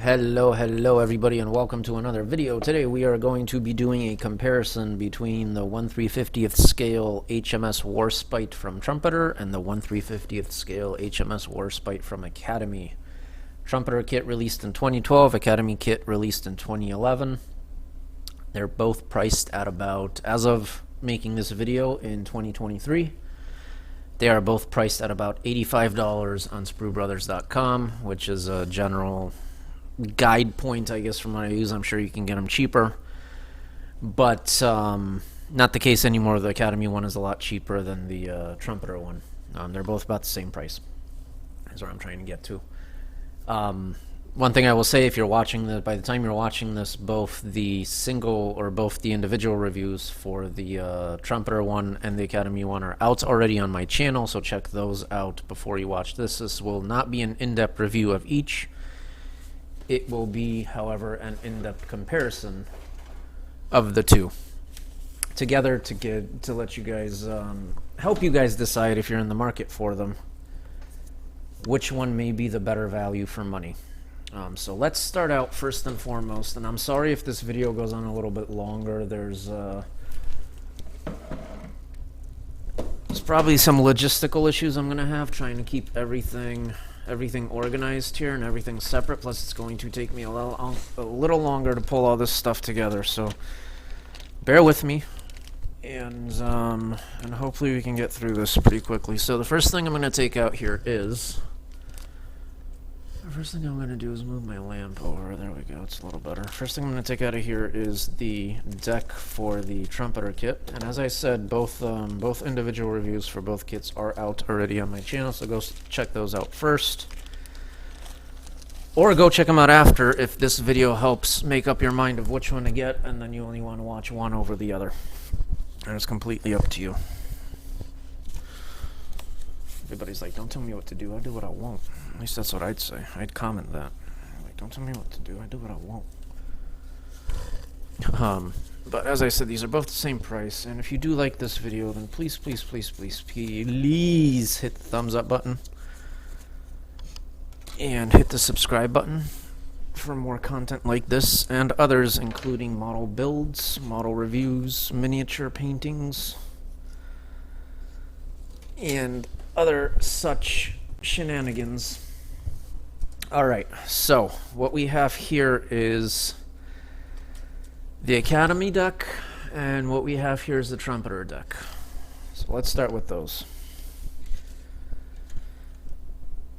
Hello everybody, and welcome to another video. Today we are going to be doing a comparison between the 1/350th scale HMS Warspite from Trumpeter and the 1/350th scale HMS Warspite from Academy. Trumpeter kit released in 2012, Academy kit released in 2011. They're both priced at about, as of making this video in 2023, they are both priced at about $85 on SprueBrothers.com, which is a general guide point, I guess, from what I use. I'm sure you can get them cheaper, but not the case anymore. The Academy one is a lot cheaper than the Trumpeter one. They're both about the same price, is what I'm trying to get to. One thing I will say, if you're watching this, by the time you're watching this, both the single or both the individual reviews for the Trumpeter one and the Academy one are out already on my channel, so check those out before you watch this. This will not be an in-depth review of each. It will be, however, an in-depth comparison of the two together to let you guys help you guys decide, if you're in the market for them, which one may be the better value for money. So let's start out first and foremost, and I'm sorry if this video goes on a little bit longer. There's probably some logistical issues I'm gonna have trying to keep everything organized here and everything separate. Plus, it's going to take me a little longer to pull all this stuff together. So bear with me, and hopefully we can get through this pretty quickly. So the first thing I'm going to take out here is. First thing I'm going to do is move my lamp over. There we go. It's a little better. First thing I'm going to take out of here is the deck for the Trumpeter kit. And as I said, both individual reviews for both kits are out already on my channel, so go check those out first. Or go check them out after if this video helps make up your mind of which one to get, and then you only want to watch one over the other. And it's completely up to you. Everybody's like, don't tell me what to do, I do what I want. At least that's what I'd say. I'd comment that. Like, don't tell me what to do, I do what I want. But as I said, these are both the same price, and if you do like this video, then please hit the thumbs up button. And hit the subscribe button for more content like this and others, including model builds, model reviews, miniature paintings, and other such shenanigans. Alright, so what we have here is the Academy deck, and what we have here is the Trumpeter deck. So let's start with those.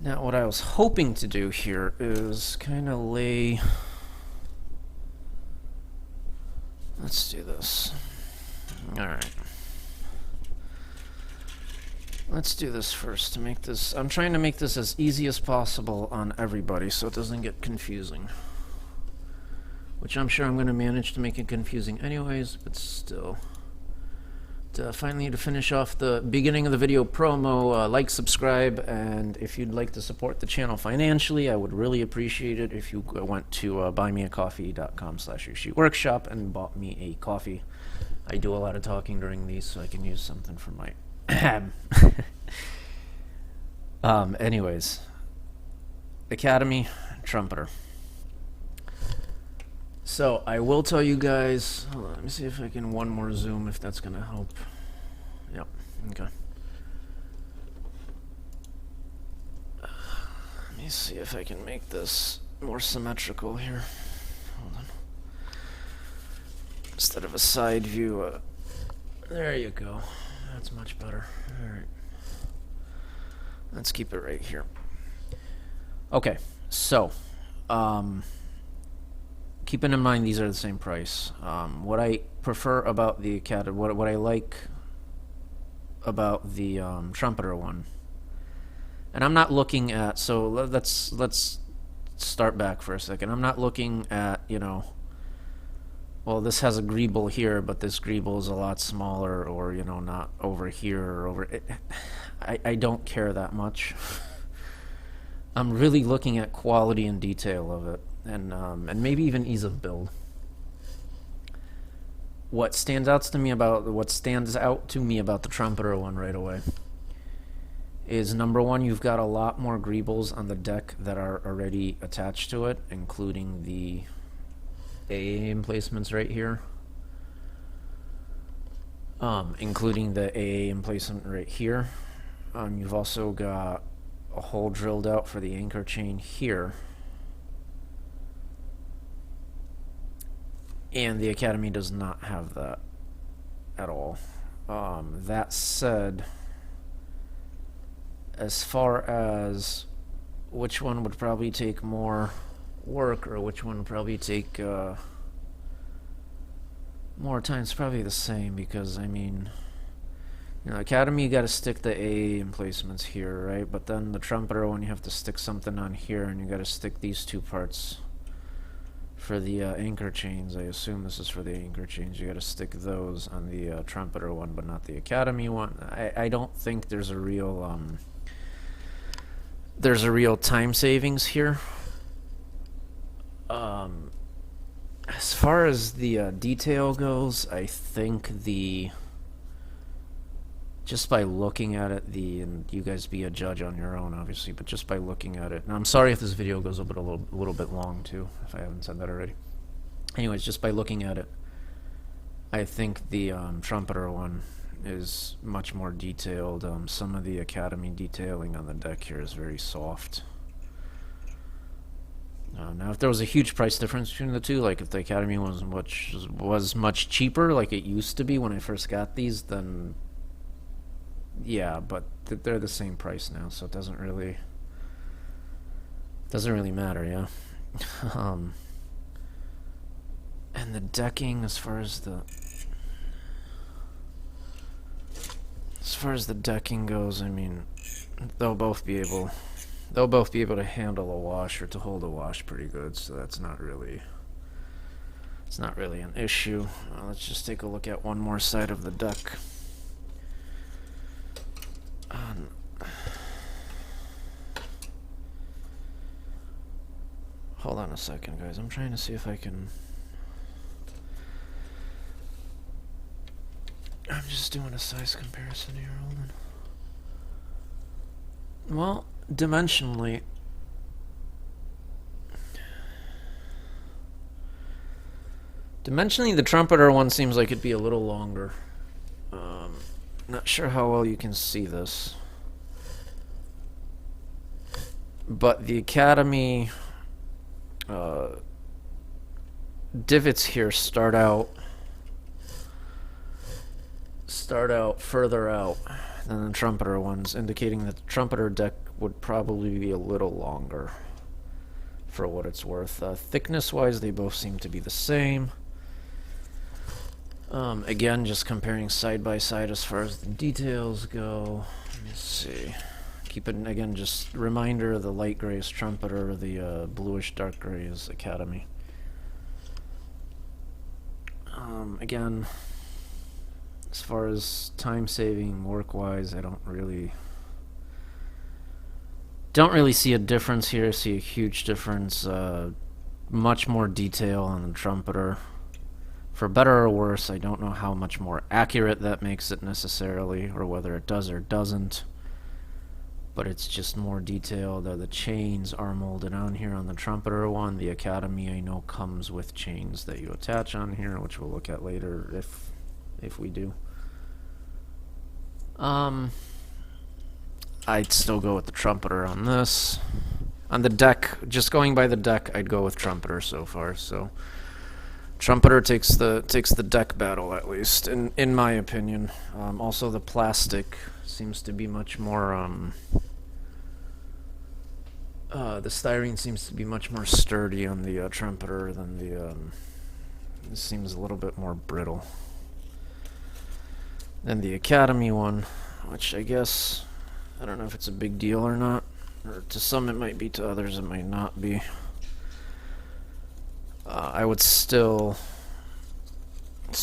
Now, what I was hoping to do here is kind of lay... Let's do this. Alright. Let's do this first to make this... I'm trying to make this as easy as possible on everybody so it doesn't get confusing. Which I'm sure I'm going to manage to make it confusing anyways, but still. Finally, to finish off the beginning of the video promo, like, subscribe, and if you'd like to support the channel financially, I would really appreciate it if you went to buymeacoffee.com/yoshi-workshop and bought me a coffee. I do a lot of talking during these, so I can use something for my... anyways, Academy, Trumpeter. So I will tell you guys, hold on, let me see if I can one more zoom, if that's gonna help. Yep, okay. Let me see if I can make this more symmetrical here. Hold on. Instead of a side view, there you go. That's much better. Alright. Let's keep it right here. Okay, so, keeping in mind these are the same price. What I prefer about the Academy, what I like about the Trumpeter one, and I'm not looking at, so let's start back for a second. I'm not looking at, you know, well, this has a greeble here, but this greeble is a lot smaller, or, you know, not over here or over it. I don't care that much. I'm really looking at quality and detail of it, and maybe even ease of build. What stands out to me about the Trumpeter one right away is number one, you've got a lot more greebles on the deck that are already attached to it, including the AA emplacements right here. Including the AA emplacement right here. You've also got a hole drilled out for the anchor chain here. And the Academy does not have that at all. That said, as far as which one would probably take more work or which one would probably take more time, it's probably the same, because I mean, you know, Academy, you got to stick the A emplacements here, right? But then the Trumpeter one, you have to stick something on here, and you got to stick these two parts for the anchor chains. I assume this is for the anchor chains. You got to stick those on the Trumpeter one, but not the Academy one. I don't think there's a real time savings here. As far as the detail goes, I think just by looking at it, and you guys be a judge on your own, obviously, but just by looking at it, and I'm sorry if this video goes a little bit long too, if I haven't said that already. Anyways, just by looking at it, I think the Trumpeter one is much more detailed. Some of the Academy detailing on the deck here is very soft. Now, if there was a huge price difference between the two, like if the Academy was much cheaper, like it used to be when I first got these, then yeah, but they're the same price now, so it doesn't really matter, yeah. And the decking, as far as the decking goes, I mean, they'll both be able to handle a wash or to hold a wash pretty good, so it's not really an issue. Let's just take a look at one more side of the deck. Hold on a second, guys. I'm trying to see if I can... I'm just doing a size comparison here. Hold on. Well, dimensionally, the Trumpeter one seems like it'd be a little longer. Not sure how well you can see this, but the Academy divots here start out further out than the Trumpeter ones, indicating that the Trumpeter deck would probably be a little longer for what it's worth. Thickness wise, they both seem to be the same. Again, just comparing side by side as far as the details go. Let me see. Keep it, again, just reminder, the light gray is Trumpeter, the bluish dark gray is Academy. Again, as far as time saving work wise, I don't really see a difference here. I see a huge difference. Much more detail on the Trumpeter. For better or worse, I don't know how much more accurate that makes it necessarily, or whether it does or doesn't. But it's just more detailed. The chains are molded on here on the Trumpeter one. The Academy, I know, comes with chains that you attach on here, which we'll look at later if we do. I'd still go with the Trumpeter on this. On the deck, just going by the deck, I'd go with Trumpeter so far. So Trumpeter takes the deck battle, at least in my opinion. Also, the plastic seems to be much more. The styrene seems to be much more sturdy on the Trumpeter than the. It seems a little bit more brittle than the Academy one, which I guess, I don't know if it's a big deal or not. Or to some it might be, to others it might not be. I would still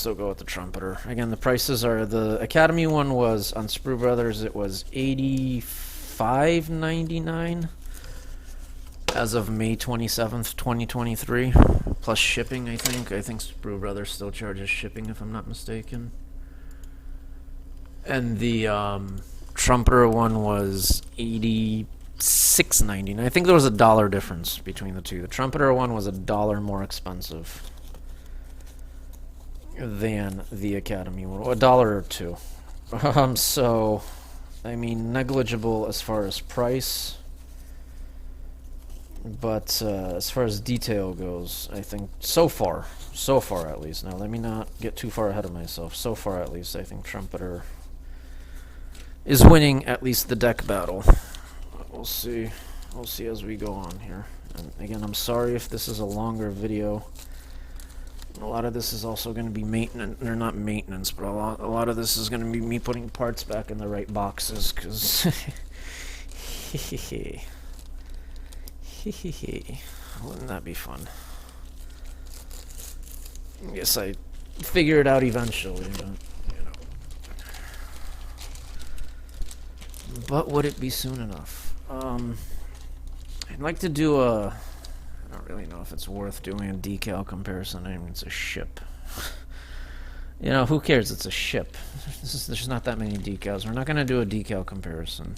go with the Trumpeter. Again, the prices are, the Academy one was on Sprue Brothers, it was $85.99 as of May 27th, 2023, plus shipping. I think Sprue Brothers still charges shipping, if I'm not mistaken. And the Trumpeter one was $86.99. I think there was a $1 difference between the two. The Trumpeter one was $1 more expensive than the Academy one, $1 or $2. So, I mean, negligible as far as price, but as far as detail goes, I think so far at least. Now, let me not get too far ahead of myself. So far at least, I think Trumpeter is winning at least the deck battle. We'll see. We'll see as we go on here. And again, I'm sorry if this is a longer video. A lot of this is also going to be maintenance, or not maintenance, but a lot of this is going to be me putting parts back in the right boxes, because wouldn't that be fun? I guess I figure it out eventually, but, you know. But would it be soon enough? I'd like to do a... I don't really know if it's worth doing a decal comparison. I mean, it's a ship. You know, who cares? It's a ship. There's not that many decals. We're not going to do a decal comparison.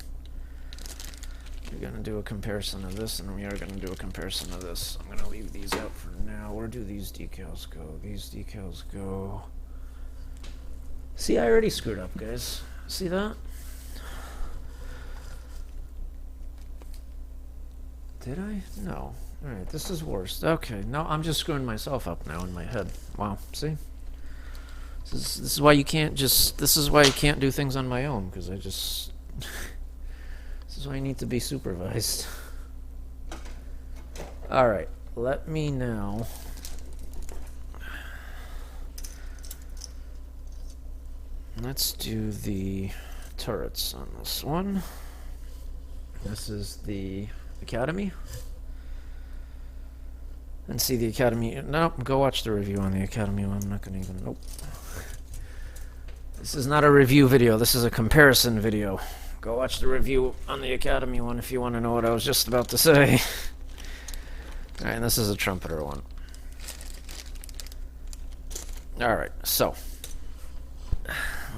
We're going to do a comparison of this, and we are going to do a comparison of this. I'm going to leave these out for now. Where do these decals go? These decals go... See, I already screwed up, guys. See that? Did I? No. Alright, this is worse. Okay, no, I'm just screwing myself up now in my head. Wow, see? This is why you can't just... This is why I can't do things on my own, because I just... This is why I need to be supervised. Alright, let me now... Let's do the turrets on this one. This is the Academy. And see the Academy. Nope, go watch the review on the Academy one. I'm not going to even... Nope. This is not a review video. This is a comparison video. Go watch the review on the Academy one if you want to know what I was just about to say. Alright, and this is a Trumpeter one. Alright, so.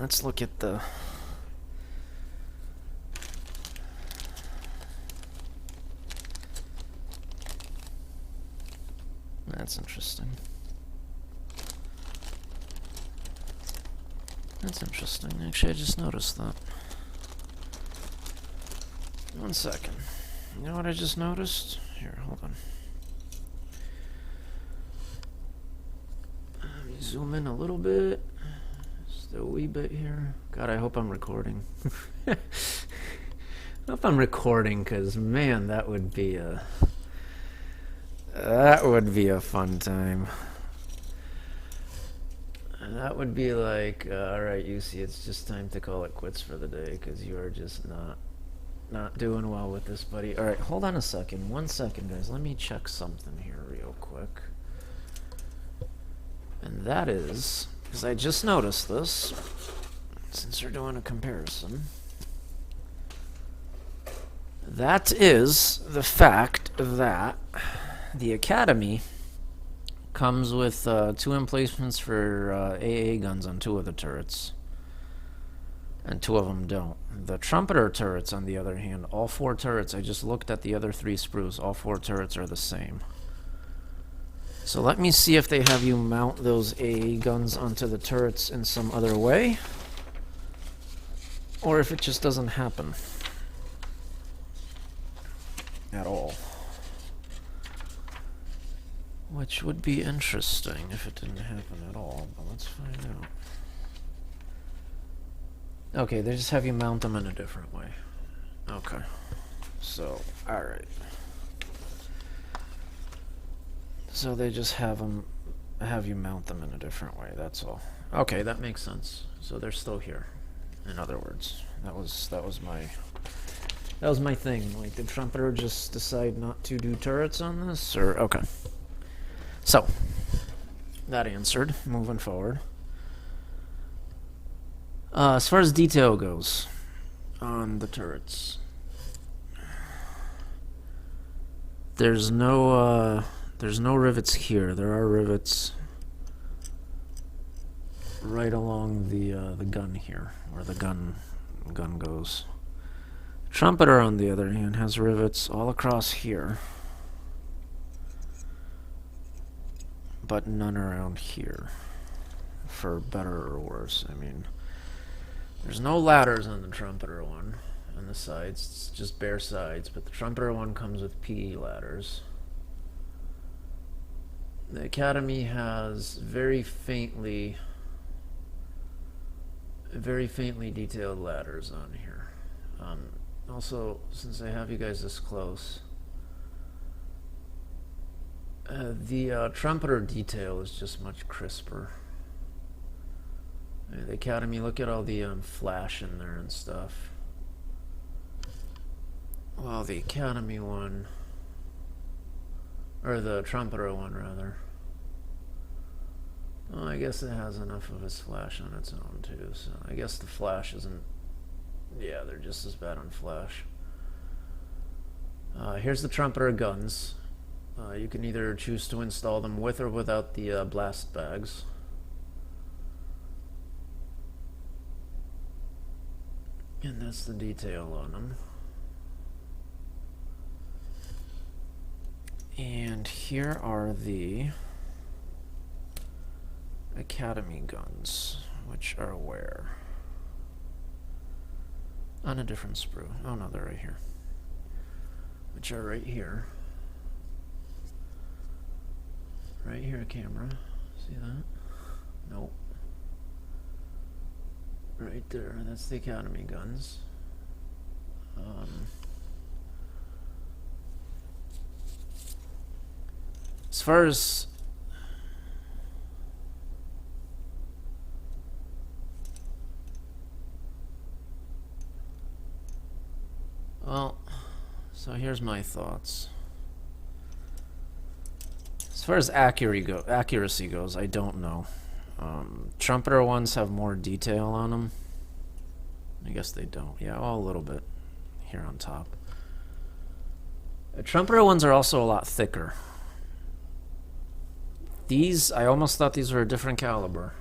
Let's look at the... That's interesting. That's interesting. Actually, I just noticed that. 1 second. You know what I just noticed? Here, hold on. Let me zoom in a little bit. Just a wee bit here. God, I hope I'm recording. I hope I'm recording, because, man, that would be a... That would be a fun time. And that would be like, alright, UC, it's just time to call it quits for the day, because you are just not doing well with this, buddy. Alright, hold on a second. 1 second, guys. Let me check something here real quick. And that is, because I just noticed this, since we're doing a comparison, that is the fact that the Academy comes with 2 emplacements for AA guns on 2 of the turrets, and 2 of them don't. The Trumpeter turrets, on the other hand, all 4 turrets, I just looked at the other 3 sprues, all 4 turrets are the same. So let me see if they have you mount those AA guns onto the turrets in some other way, or if it just doesn't happen at all. Which would be interesting if it didn't happen at all, but let's find out. Okay, they just have you mount them in a different way. Okay. So, alright. So they just have you mount them in a different way, that's all. Okay, that makes sense. So they're still here, in other words. That was my thing. Like, did Trumpeter just decide not to do turrets on this? Or okay. So, that answered. Moving forward. As far as detail goes on the turrets, there's no rivets here. There are rivets right along the gun here, where the gun goes. Trumpeter, on the other hand, has rivets all across here, but none around here, for better or worse. I mean, there's no ladders on the Trumpeter one on the sides, it's just bare sides, but the Trumpeter one comes with PE ladders. The Academy has very faintly detailed ladders on here. Also, since I have you guys this close, the Trumpeter detail is just much crisper. The Academy, look at all the flash in there and stuff. Well, the Academy one, or the Trumpeter one rather, well, I guess it has enough of its flash on its own too, so I guess the flash isn't, yeah, they're just as bad on flash. Here's the Trumpeter guns. You can either choose to install them with or without the blast bags. And that's the detail on them. And here are the Academy guns, which are where? On a different sprue. Oh no, they're right here. Which are right here. Right here, camera. See that? Nope. Right there, that's the Academy guns. As far as well, so here's my thoughts. As far as accuracy goes, I don't know. Trumpeter ones have more detail on them. I guess they don't. Yeah, well, a little bit here on top. The Trumpeter ones are also a lot thicker. These, I almost thought these were a different caliber.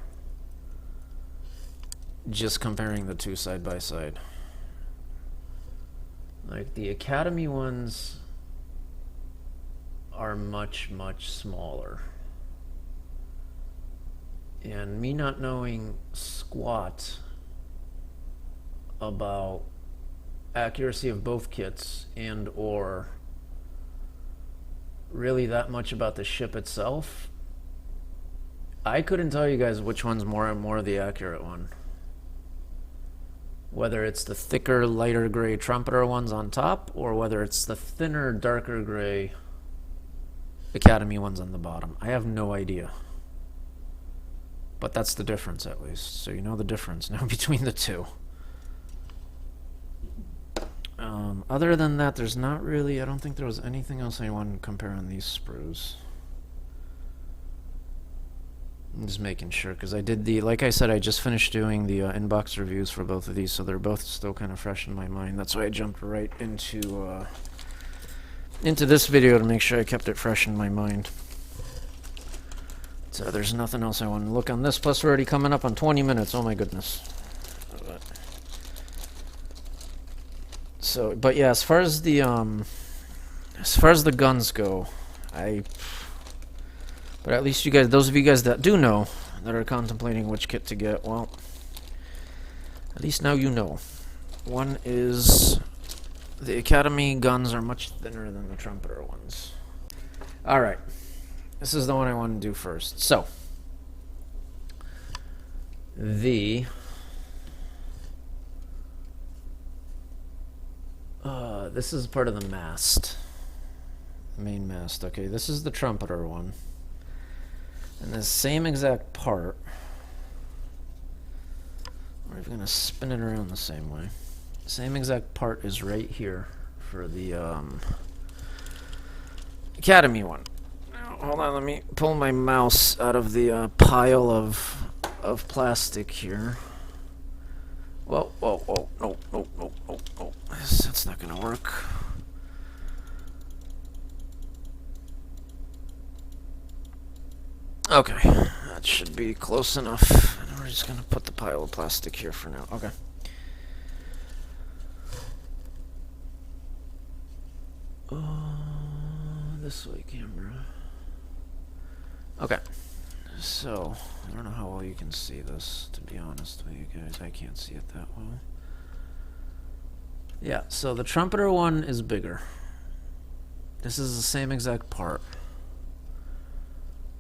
Just comparing the two side by side. Like the Academy ones are much, much smaller. And me not knowing squat about accuracy of both kits and or really that much about the ship itself, I couldn't tell you guys which one's more the accurate one. Whether it's the thicker, lighter gray Trumpeter ones on top, or whether it's the thinner, darker gray Academy ones on the bottom. I have no idea. But that's the difference, at least. So you know the difference now between the two. Other than that, there's not really, I don't think there was anything else I wanted to compare on these sprues. I'm just making sure, because I did the, like I said, I just finished doing the inbox reviews for both of these, so they're both still kind of fresh in my mind. That's why I jumped right into this video to make sure I kept it fresh in my mind. So there's nothing else I want to look on this, plus we're already coming up on 20 minutes, oh my goodness. So, but yeah, as far as the guns go, but at least you guys, those of you guys that do know, that are contemplating which kit to get, well, at least now you know. One is, the Academy guns are much thinner than the Trumpeter ones. Alright, this is the one I want to do first. So, this is part of the mast. The main mast. Okay, this is the Trumpeter one. And the same exact part, we're going to spin it around the same way. Same exact part is right here for the Academy one. Now, hold on, let me pull my mouse out of the pile of plastic here. Whoa, whoa, whoa, no, no, no, no, no. That's not going to work. Okay, that should be close enough. And we're just going to put the pile of plastic here for now. Okay. This way, camera. Okay. So, I don't know how well you can see this, to be honest with you guys. I can't see it that well. Yeah, so the trumpeter one is bigger. This is the same exact part.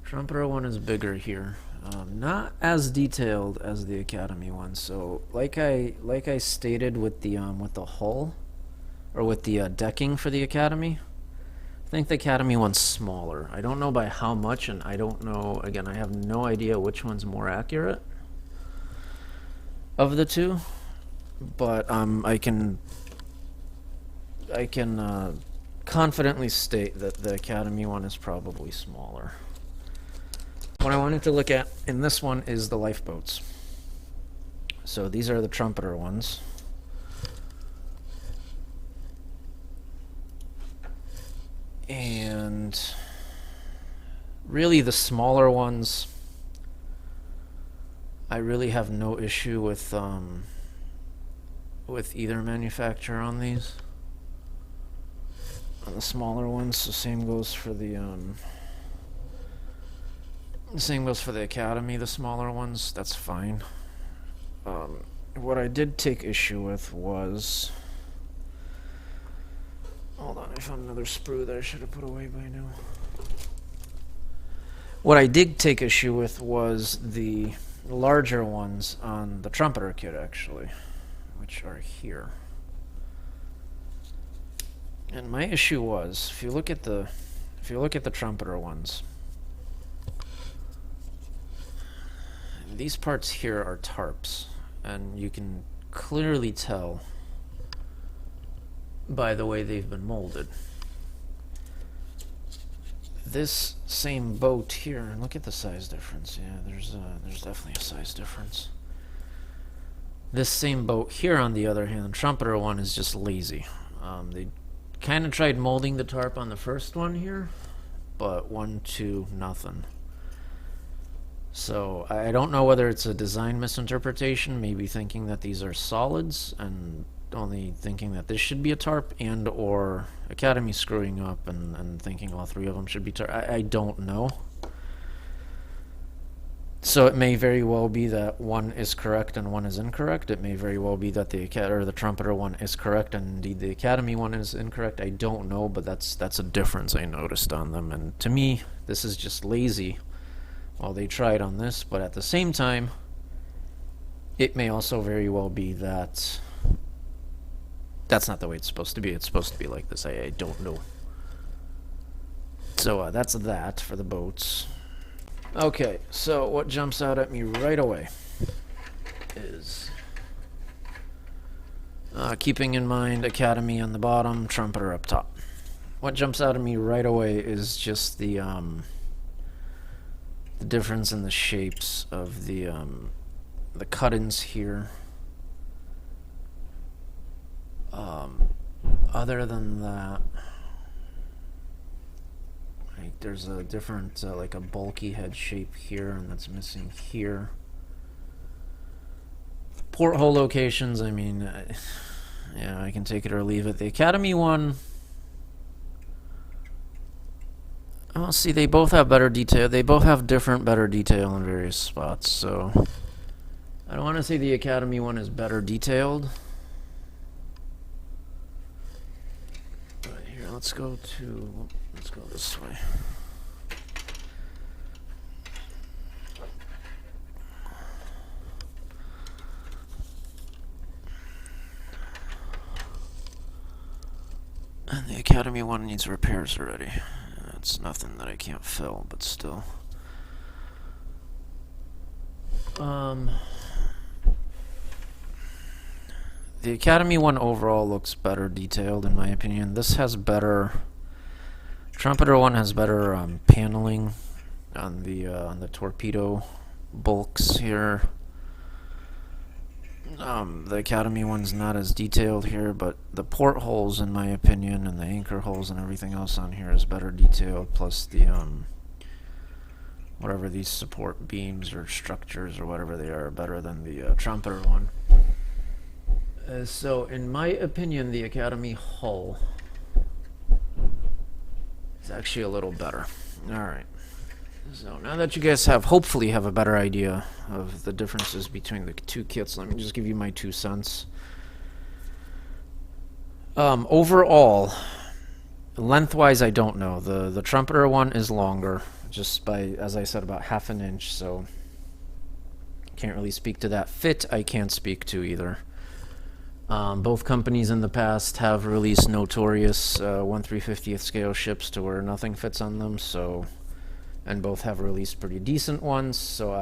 Trumpeter one is bigger here. Not as detailed as the Academy one. So, like I stated with the hull, or with the decking for the Academy, I think the Academy one's smaller. I don't know by how much, and I don't know. Again, I have no idea which one's more accurate of the two, but I can confidently state that the Academy one is probably smaller. What I wanted to look at in this one is the lifeboats. So these are the trumpeter ones. And really the smaller ones, I really have no issue with either manufacturer on these. On the smaller ones, the same goes for the Academy, the smaller ones, that's fine. What I did take issue with was, hold on, I found another sprue that I should have put away by now. What I did take issue with was the larger ones on the trumpeter kit, actually, which are here. And my issue was, if you look at the trumpeter ones, these parts here are tarps, and you can clearly tell by the way they've been molded. This same boat here, and look at the size difference. Yeah, there's definitely a size difference. This same boat here, on the other hand, the trumpeter one is just lazy. They kind of tried molding the tarp on the first one here, but 1-2 nothing. So I don't know whether it's a design misinterpretation, maybe thinking that these are solids and only thinking that this should be a tarp, and or Academy screwing up and thinking all three of them should be tarp. I don't know. So it may very well be that one is correct and one is incorrect. It may very well be that the trumpeter one is correct and indeed the Academy one is incorrect. I don't know, but that's a difference I noticed on them. And to me, this is just lazy. Well, they tried on this, but at the same time, it may also very well be that that's not the way it's supposed to be. It's supposed to be like this. I don't know. So that's that for the boats. Okay, so what jumps out at me right away is, keeping in mind Academy on the bottom, trumpeter up top. What jumps out at me right away is just the difference in the shapes of the cut-ins here. Other than that, like, there's a different, like a bulky head shape here, and that's missing here. Porthole locations, I mean, yeah, I can take it or leave it. The Academy one, well, see, they both have better detail. They both have different, better detail in various spots, so I don't want to say the Academy one is better detailed. But here, let's go this way. And the Academy one needs repairs already. It's nothing that I can't fill, but still. The Academy one overall looks better detailed, in my opinion. This has better. Trumpeter one has better paneling on the torpedo bulks here. The Academy one's not as detailed here, but the portholes, in my opinion, and the anchor holes and everything else on here is better detailed, plus the whatever these support beams or structures or whatever they are better than the trumpeter one. So in my opinion, the Academy hull It's actually a little better. Alright. So now that you guys hopefully have a better idea of the differences between the two kits, let me just give you my 2 cents. Overall, lengthwise, I don't know. The Trumpeter one is longer, just by, as I said, about half an inch, so can't really speak to that. Fit, I can't speak to either. Both companies in the past have released notorious 1/350th scale ships to where nothing fits on them, so, and both have released pretty decent ones, so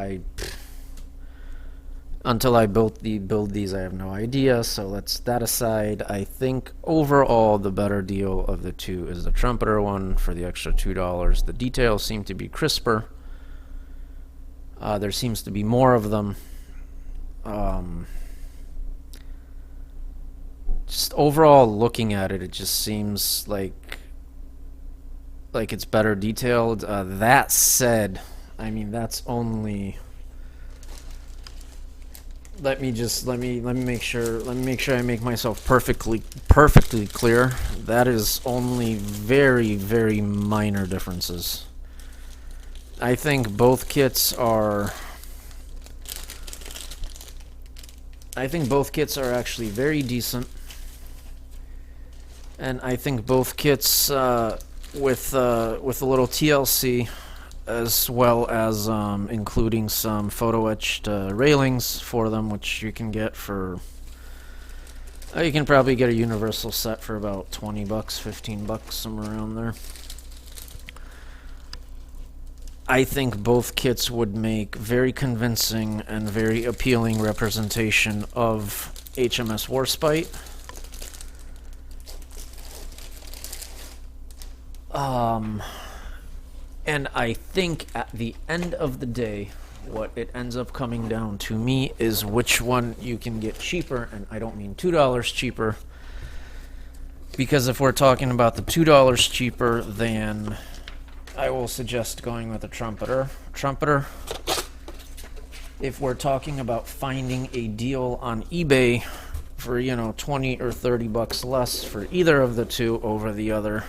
until I build these, I have no idea. So let's that aside. I think overall the better deal of the two is the Trumpeter one for the extra $2. The details seem to be crisper. There seems to be more of them. Just overall looking at it, it just seems like it's better detailed. That said, I mean, that's only. Let me make sure I make myself perfectly clear. That is only very, very minor differences. I think both kits are actually very decent, and I think both kits with a little TLC, as well as including some photo etched railings for them, which you can get for you can probably get a universal set for about $20, $15, somewhere around there. I think both kits would make very convincing and very appealing representation of HMS Warspite. And I think at the end of the day, what it ends up coming down to me is which one you can get cheaper, and I don't mean $2 cheaper, because if we're talking about the $2 cheaper, then I will suggest going with the Trumpeter. If we're talking about finding a deal on eBay for, you know, $20 or $30 less for either of the two over the other,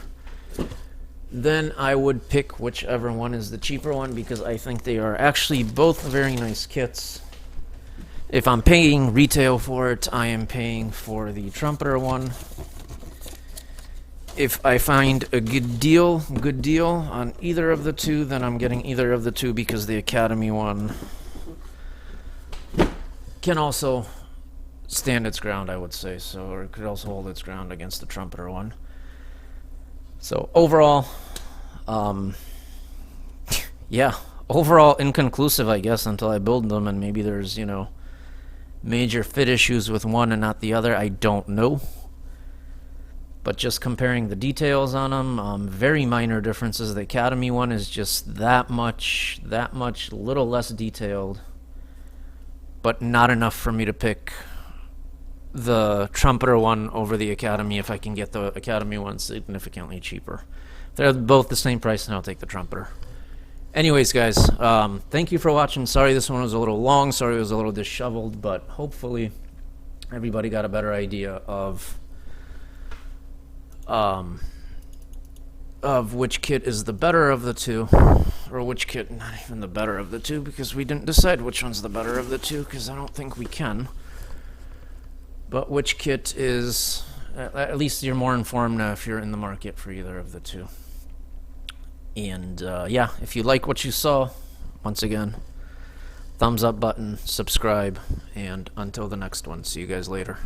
then I would pick whichever one is the cheaper one, because I think they are actually both very nice kits. If I'm paying retail for it, I am paying for the Trumpeter one. If I find a good deal on either of the two, then I'm getting either of the two, because the Academy one can also stand its ground, I would say, so, or it could also hold its ground against the Trumpeter one. So overall, yeah, overall inconclusive, I guess, until I build them, and maybe there's, you know, major fit issues with one and not the other. I don't know. But just comparing the details on them, very minor differences. The Academy one is just that much, little less detailed, but not enough for me to pick the Trumpeter one over the Academy if I can get the Academy one significantly cheaper. They're both the same price, and I'll take the Trumpeter. Anyways, guys, thank you for watching. Sorry this one was a little long. Sorry it was a little disheveled, but hopefully everybody got a better idea of which kit is the better of the two, or which kit, not even the better of the two, because we didn't decide which one's the better of the two, because I don't think we can. But which kit is, at least you're more informed now if you're in the market for either of the two. And yeah, if you like what you saw, once again, thumbs up button, subscribe, and until the next one, see you guys later.